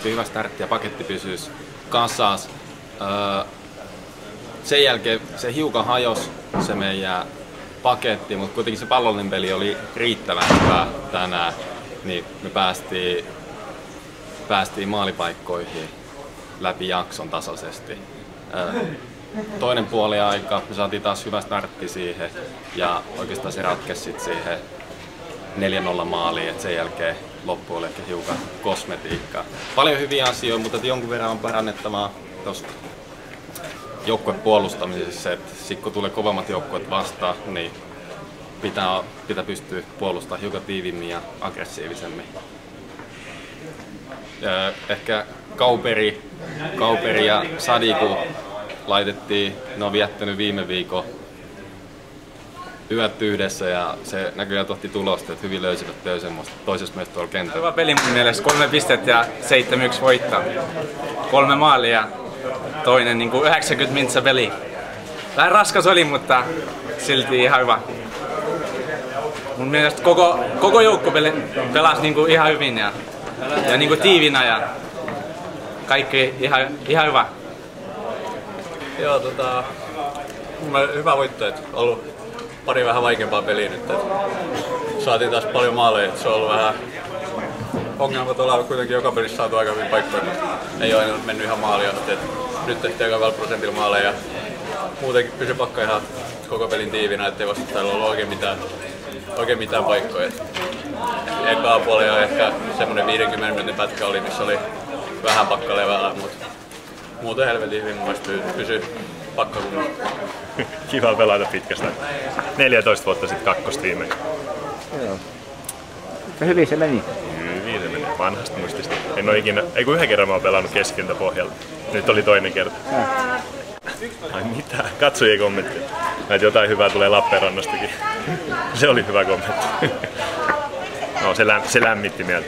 saatiin hyvä startti ja paketti pysyisi kasas. Sen jälkeen se hiukan hajosi se meidän paketti, mutta kuitenkin se pallollinen peli oli riittävän hyvä tänään, niin me päästiin maalipaikkoihin läpi jakson tasaisesti. Toinen puoli aika, me saatiin taas hyvä startti siihen ja oikeastaan se ratkesi sit siihen 4-0 maaliin, että sen jälkeen loppu oli ehkä hiukan kosmetiikkaa. Paljon hyviä asioita, mutta jonkun verran on parannettavaa tuosta joukkueen puolustamisessa, että sit kun tulee kovemmat joukkueet vastaan, niin pitää pystyä puolustamaan hiukan tiivimmin ja aggressiivisemmin. Ehkä Kauperi ja Sadiku laitettiin, ne on viettänyt viime viikon yöt yhdessä ja se näköjään tohti tulosta, että hyvin löysivät toisessa myös tuolla kentällä. Hyvä peli mun mielestä, 3 pistettä ja 7-1 voittaa. 3 maalia ja toinen niin kuin 90 minsa peli. Vähän raskas oli, mutta silti ihan hyvä. Mun mielestä koko joukko pelasi niin kuin ihan hyvin ja niin kuin tiivinä ja kaikki ihan hyvä. Joo, hyvä voitto, että ollut pari vähän vaikeampaa peliä nyt. Saatiin taas paljon maaleja, se on ollut vähän ongelmat, ollaan kuitenkin joka pelissä saatu aika hyvin paikkoja, mutta ei ole aina mennyt ihan maaliin asti. Nyt tehtiin aika 2% maaleja ja muutenkin pysyi pakka ihan koko pelin tiivinä, ettei vastustajalla ollut oikein mitään paikkoja. Ekaa puolella ehkä semmonen 50 minuutin pätkä oli, missä oli vähän pakka levällä, mutta muuten helvetin hyvin mun mielestä pysyi pakka kunnolla. Kiva pelata pitkästä. 14 vuotta sitten kakkostiimeen. Joo. Hyvin se meni. Hyvin se meni. Vanhasta muistista. En ole ikinä, ei kun yhden kerran mä oon pelannut keskeltä pohjalla. Nyt oli toinen kerta. Ai mitä? Katsojien kommentti. Näitä jotain hyvää tulee Lappeenrannastakin. Se oli hyvä kommentti. No, se lämmitti mieltä.